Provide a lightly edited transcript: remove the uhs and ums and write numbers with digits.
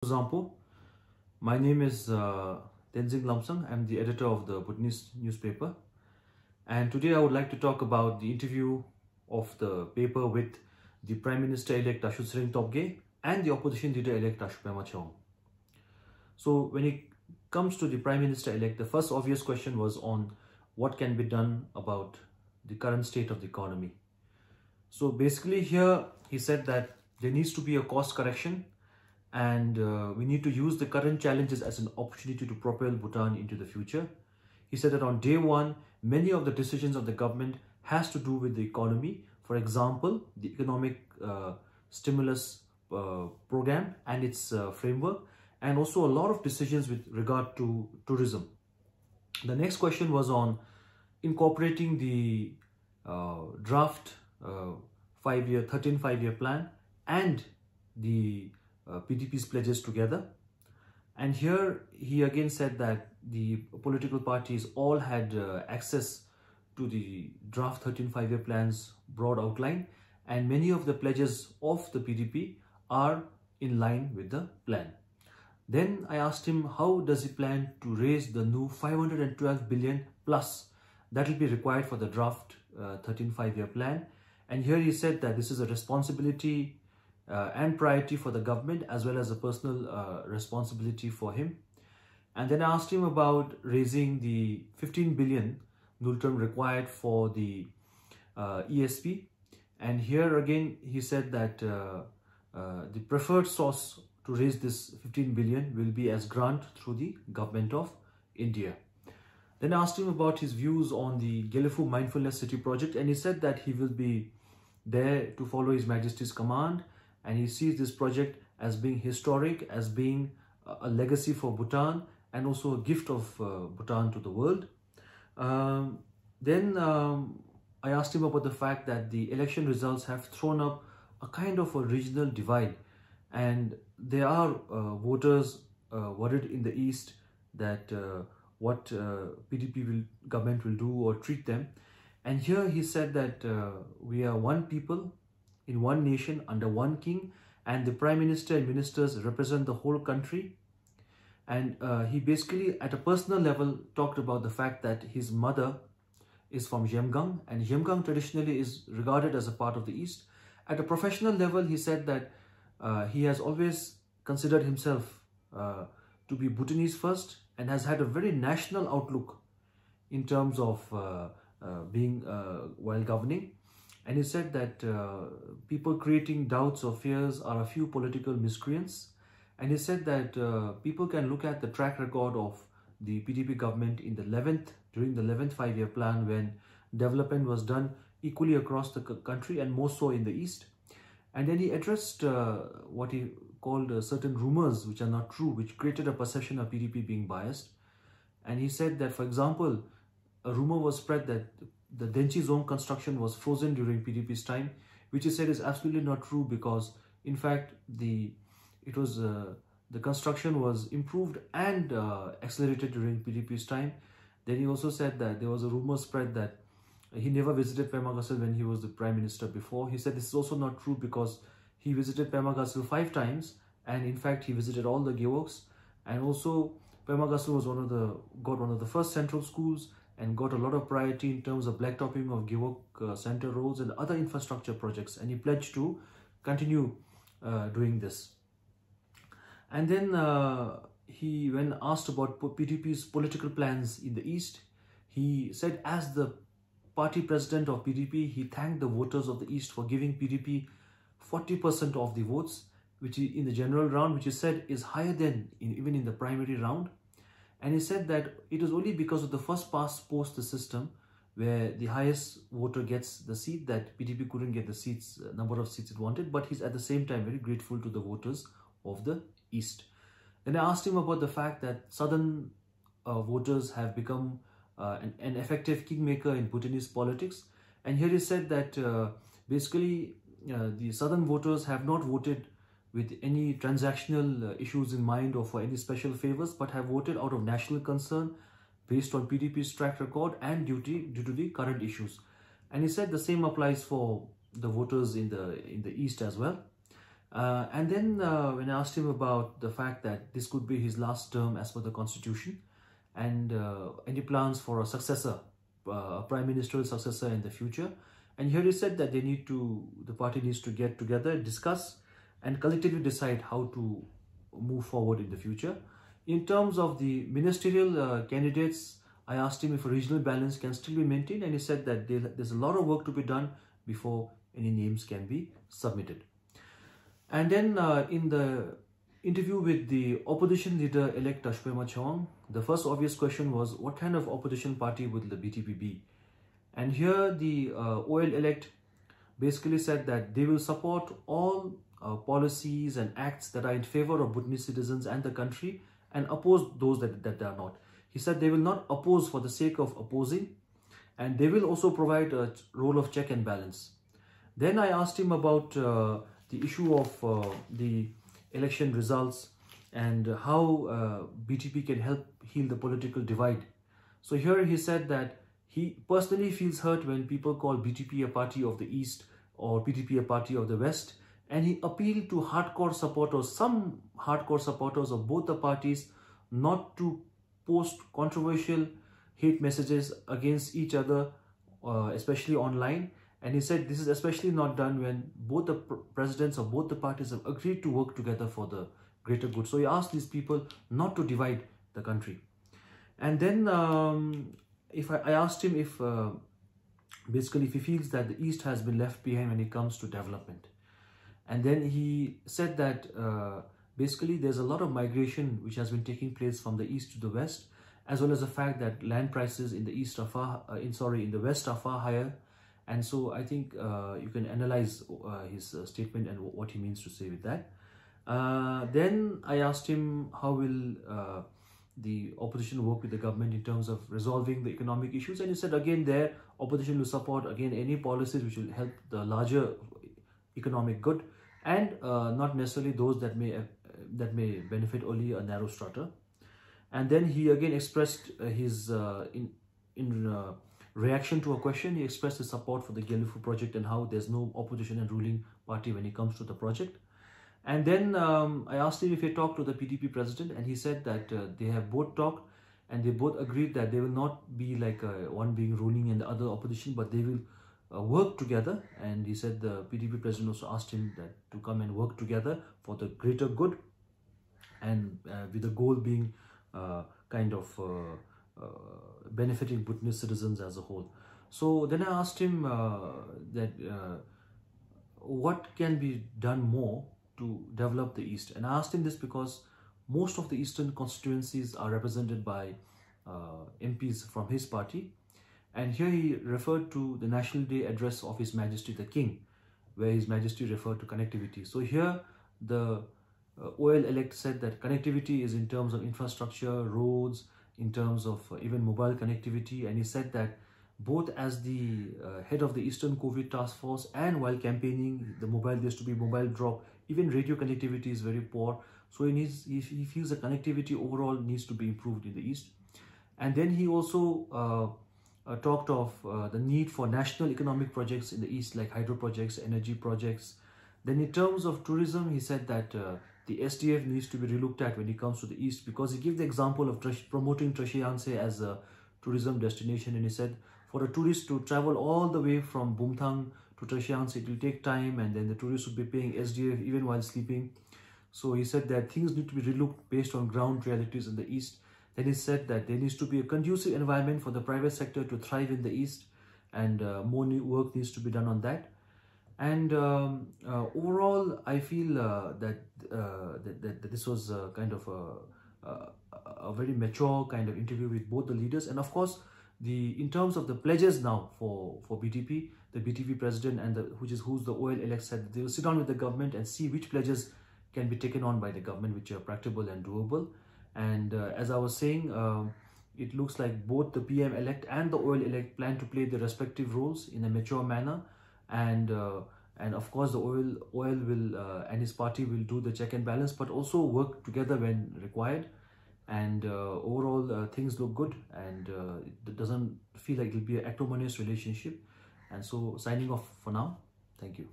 Example, my name is Tenzing Lamsang. I'm the editor of the Bhutanese newspaper, and today I would like to talk about the interview of the paper with the Prime Minister-elect Tashutsring Topge and the opposition leader-elect Tashupema Chong. So when it comes to the Prime Minister-elect, the first obvious question was on what can be done about the current state of the economy. So basically here he said that there needs to be a course correction, and we need to use the current challenges as an opportunity to propel Bhutan into the future. He said that on day one, many of the decisions of the government has to do with the economy. For example, the economic stimulus program and its framework, and also a lot of decisions with regard to tourism. The next question was on incorporating the draft 13 5-year plan and the PDP's pledges together. And here he again said that the political parties all had access to the draft 13 5-year plan's broad outline, and many of the pledges of the PDP are in line with the plan. Then I asked him, how does he plan to raise the new 512 billion plus that will be required for the draft 13 5-year plan? And here he said that this is a responsibility and priority for the government, as well as a personal responsibility for him. And then I asked him about raising the 15 billion Nulterm required for the ESP. And here again he said that the preferred source to raise this 15 billion will be as grant through the government of India. Then I asked him about his views on the Gelefu Mindfulness City project, and he said that he will be there to follow His Majesty's command, and he sees this project as being historic, as being a legacy for Bhutan, and also a gift of Bhutan to the world. Then I asked him about the fact that the election results have thrown up a kind of a regional divide, and there are voters worried in the East that what PDP government will do or treat them. And here he said that we are one people in one nation under one king, and the Prime Minister and ministers represent the whole country. And he basically at a personal level talked about the fact that his mother is from Jemgang, and Jemgang traditionally is regarded as a part of the East. At a professional level, he said that he has always considered himself to be Bhutanese first, and has had a very national outlook in terms of being while governing. And he said that people creating doubts or fears are a few political miscreants. And he said that people can look at the track record of the PDP government in during the 11th 5-year plan, when development was done equally across the country and more so in the East. And then he addressed what he called certain rumors which are not true, which created a perception of PDP being biased. And he said that, for example, a rumor was spread that the Denchi zone construction was frozen during PDP's time, which he said is absolutely not true, because in fact the construction was improved and accelerated during PDP's time. Then he also said that there was a rumor spread that he never visited Pema Gasil when he was the Prime Minister before. He said this is also not true, because he visited Pema Gasil 5 times, and in fact he visited all the geoworks, and also Pema Gasil was got one of the first central schools and got a lot of priority in terms of blacktopping of geowork center roads and other infrastructure projects, and he pledged to continue doing this. And then when asked about PDP's political plans in the East, he said as the party president of PDP, he thanked the voters of the East for giving PDP 40% of the votes, which in the general round, which he said is higher than even in the primary round. And he said that it is only because of the first past post the system, where the highest voter gets the seat, that PDP couldn't get the seats, number of seats it wanted. But he's at the same time very grateful to the voters of the East. Then I asked him about the fact that southern voters have become an effective kingmaker in Bhutanese politics. And here he said that basically the southern voters have not voted with any transactional issues in mind or for any special favors, but have voted out of national concern based on PDP's track record and due to the current issues. And he said the same applies for the voters in the East as well. And then when I asked him about the fact that this could be his last term as per the constitution, and any plans for a successor, a prime ministerial successor in the future. And here he said that the party needs to get together, discuss, and collectively decide how to move forward in the future. In terms of the ministerial candidates, I asked him if a regional balance can still be maintained, and he said that there's a lot of work to be done before any names can be submitted. And then in the interview with the opposition leader-elect Tashpema Chawang, the first obvious question was, what kind of opposition party would the BTP be? And here the OL-elect basically said that they will support all policies and acts that are in favor of Bhutanese citizens and the country, and oppose those that are not. He said they will not oppose for the sake of opposing, and they will also provide a role of check and balance. Then I asked him about the issue of the election results and how BTP can help heal the political divide. So here he said that he personally feels hurt when people call BTP a party of the East or BTP a party of the West, and he appealed to some hardcore supporters of both the parties, not to post controversial hate messages against each other, especially online. And he said this is especially not done when both the presidents of both the parties have agreed to work together for the greater good. So he asked these people not to divide the country. And then I asked him if basically if he feels that the East has been left behind when it comes to development. And then he said that basically there's a lot of migration which has been taking place from the East to the West, as well as the fact that land prices in the East are in the West are far higher. And so I think you can analyze his statement and what he means to say with that. Then I asked him how will the opposition work with the government in terms of resolving the economic issues, and he said again there opposition will support again any policies which will help the larger economic good, and not necessarily those that may benefit only a narrow strata. And then he again expressed his in reaction to a question, he expressed his support for the Gyelufu project and how there's no opposition and ruling party when it comes to the project. And then I asked him if he talked to the PDP president, and he said that they have both talked and they both agreed that they will not be like one being ruling and the other opposition, but they will work together. And he said the PDP president also asked him that to come and work together for the greater good, and with the goal being benefiting Bhutanese citizens as a whole. So then I asked him that what can be done more to develop the East. And I asked him this because most of the Eastern constituencies are represented by MPs from his party. And here he referred to the National Day address of His Majesty the King, where His Majesty referred to connectivity. So here the OL-elect said that connectivity is in terms of infrastructure, roads, in terms of even mobile connectivity. And he said that both as the head of the Eastern COVID Task Force and while campaigning, there used to be mobile drop, even radio connectivity is very poor. So he feels the connectivity overall needs to be improved in the East. And then he also talked of the need for national economic projects in the East, like hydro projects, energy projects. Then in terms of tourism, he said that the SDF needs to be relooked at when it comes to the East, because he gave the example of promoting Trashiyanse as a tourism destination. And he said for a tourist to travel all the way from Bumthang to Trashiyanse, it will take time, and then the tourist would be paying SDF even while sleeping. So he said that things need to be relooked based on ground realities in the East. Then he said that there needs to be a conducive environment for the private sector to thrive in the East, and more new work needs to be done on that. And overall, I feel that this was kind of a very mature kind of interview with both the leaders. And of course, in terms of the pledges now for BTP, the BTP president and who's the OL-elect said that they will sit down with the government and see which pledges can be taken on by the government, which are practicable and doable. And as I was saying, it looks like both the PM-elect and the OL-elect plan to play their respective roles in a mature manner. And of course, the OL will and his party will do the check and balance, but also work together when required. And overall, things look good, and it doesn't feel like it will be an acrimonious relationship. And so, signing off for now. Thank you.